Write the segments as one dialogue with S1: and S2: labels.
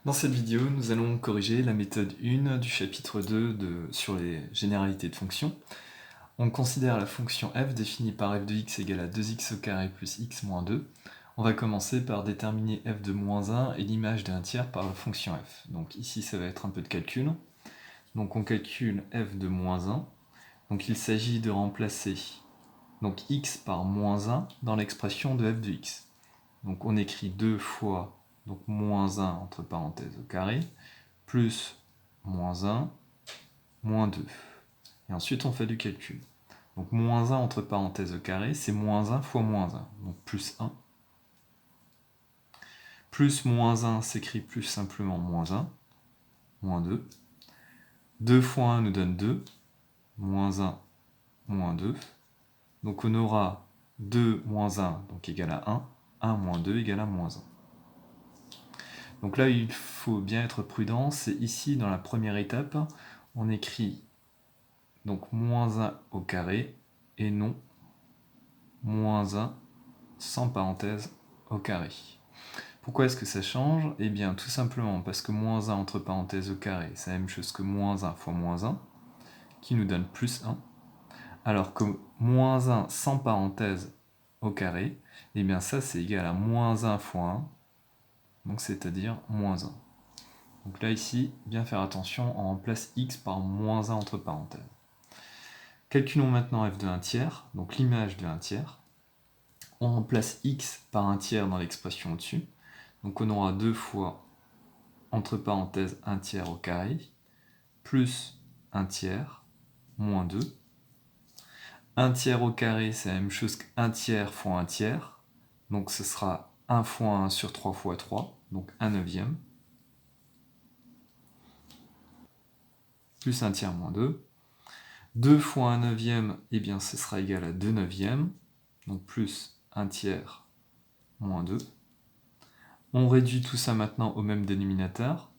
S1: Dans cette vidéo, nous allons corriger la méthode 1 du chapitre 2 sur les généralités de fonctions. On considère la fonction f définie par f de x égale à 2x au carré plus x moins 2. On va commencer par déterminer f de moins 1 et l'image d'un tiers par la fonction f. Donc ici, ça va être un peu de calcul. Donc on calcule f de moins 1. Donc il s'agit de remplacer donc x par moins 1 dans l'expression de f de x. Donc on écrit 2 fois donc moins 1 entre parenthèses au carré, plus moins 1, moins 2. Et ensuite on fait du calcul. Donc moins 1 entre parenthèses au carré, c'est moins 1 fois moins 1, donc plus 1. Plus moins 1 s'écrit plus simplement moins 1, moins 2. 2 fois 1 nous donne 2, moins 1, moins 2. Donc on aura 2 moins 1, donc égal à 1, 1 moins 2 égale à moins 1. Donc là, il faut bien être prudent, c'est ici, dans la première étape, on écrit donc moins 1 au carré, et non moins 1 sans parenthèse au carré. Pourquoi est-ce que ça change? Eh bien, tout simplement parce que moins 1 entre parenthèses au carré, c'est la même chose que moins 1 fois moins 1, qui nous donne plus 1, alors que moins 1 sans parenthèse au carré, eh bien ça c'est égal à moins 1 fois 1, donc c'est-à-dire moins 1. Donc là, ici, bien faire attention, on remplace x par moins 1 entre parenthèses. Calculons maintenant f de 1 tiers, donc l'image de 1 tiers. On remplace x par 1 tiers dans l'expression au-dessus. Donc on aura 2 fois, entre parenthèses, 1 tiers au carré, plus 1 tiers, moins 2. 1 tiers au carré, c'est la même chose qu'1 tiers fois 1 tiers. Donc ce sera 1 fois 1 sur 3 fois 3, donc 1 neuvième. Plus 1 tiers moins 2. 2 fois 1 neuvième, eh bien ce sera égal à 2 neuvièmes, donc plus 1 tiers moins 2. On réduit tout ça maintenant au même dénominateur,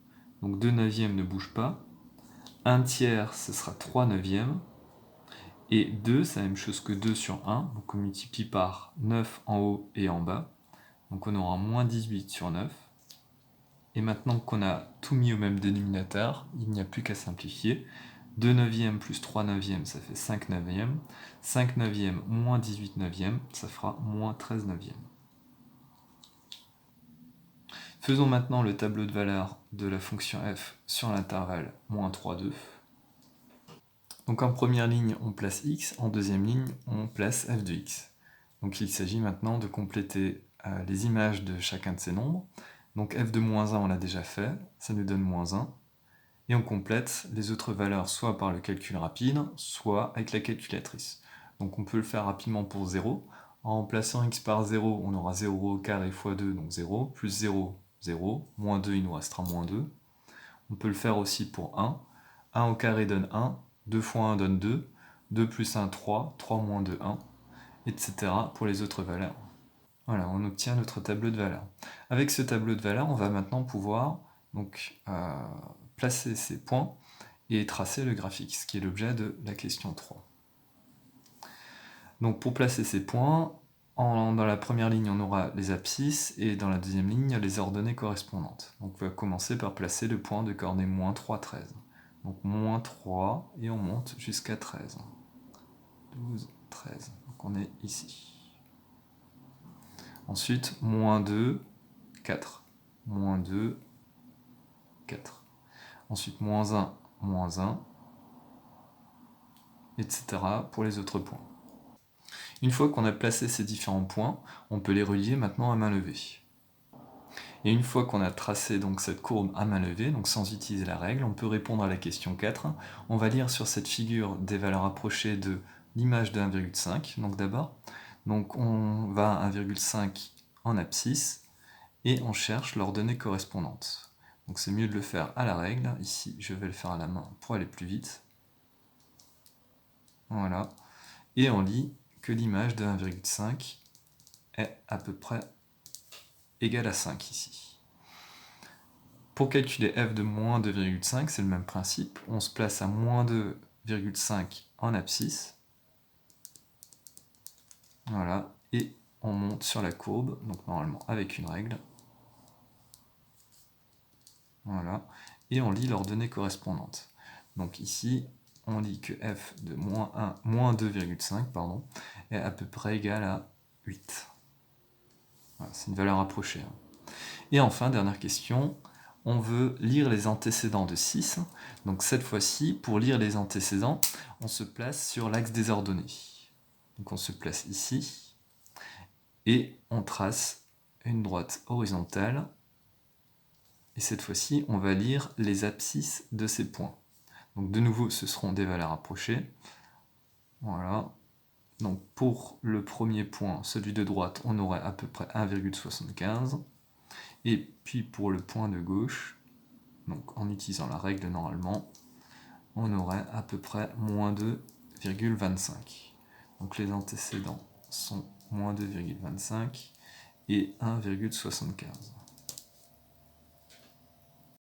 S1: donc 2 neuvièmes ne bouge pas. 1 tiers, ce sera 3 neuvièmes, et 2, c'est la même chose que 2 sur 1, donc on multiplie par 9 en haut et en bas, donc on aura moins 18 sur 9. Et maintenant qu'on a tout mis au même dénominateur, il n'y a plus qu'à simplifier. 2 neuvièmes plus 3 neuvièmes, ça fait 5 neuvièmes. 5 neuvièmes moins 18 neuvièmes, ça fera moins 13 neuvièmes. Faisons maintenant le tableau de valeur de la fonction f sur l'intervalle moins 3, 2. Donc en première ligne, on place x, en deuxième ligne, on place f de x. Donc il s'agit maintenant de compléter les images de chacun de ces nombres. Donc f de moins 1, on l'a déjà fait, ça nous donne moins 1. Et on complète les autres valeurs soit par le calcul rapide, soit avec la calculatrice. Donc on peut le faire rapidement pour 0. En remplaçant x par 0, on aura 0 au carré fois 2, donc 0, plus 0, 0, moins 2, il nous restera moins 2. On peut le faire aussi pour 1. 1 au carré donne 1, 2 fois 1 donne 2, 2 plus 1, 3, 3 moins 2, 1, etc. pour les autres valeurs. Voilà, on obtient notre tableau de valeurs. Avec ce tableau de valeurs, on va maintenant pouvoir donc, placer ces points et tracer le graphique, ce qui est l'objet de la question 3. Donc pour placer ces points, dans la première ligne on aura les abscisses et dans la deuxième ligne les ordonnées correspondantes. Donc on va commencer par placer le point de coordonnées moins 3, 13. Donc moins 3 et on monte jusqu'à 13. 12, 13. Donc on est ici. Ensuite, moins 2, 4. Moins 2, 4. Ensuite, moins 1, etc. pour les autres points. Une fois qu'on a placé ces différents points, on peut les relier maintenant à main levée. Et une fois qu'on a tracé donc cette courbe à main levée, donc sans utiliser la règle, on peut répondre à la question 4. On va lire sur cette figure des valeurs approchées de l'image de 1,5. Donc d'abord, on va à 1,5 en abscisse et on cherche l'ordonnée correspondante. Donc c'est mieux de le faire à la règle. Ici, je vais le faire à la main pour aller plus vite. Voilà. Et on lit que l'image de 1,5 est à peu près égale à 5 ici. Pour calculer f de moins 2,5, c'est le même principe. On se place à moins 2,5 en abscisse. Voilà. Et on monte sur la courbe, donc normalement avec une règle. Voilà. Et on lit leurs données correspondantes. Donc ici, on lit que f de moins 2,5 pardon, est à peu près égal à 8. Voilà, c'est une valeur approchée. Et enfin, dernière question, on veut lire les antécédents de 6. Donc cette fois-ci, pour lire les antécédents, on se place sur l'axe des ordonnées. Donc on se place ici, et on trace une droite horizontale. Et cette fois-ci, on va lire les abscisses de ces points. Donc de nouveau, ce seront des valeurs approchées. Voilà. Donc pour le premier point, celui de droite, on aurait à peu près 1,75. Et puis pour le point de gauche, donc en utilisant la règle normalement, on aurait à peu près moins 2,25. Donc les antécédents sont moins 2,25 et 1,75.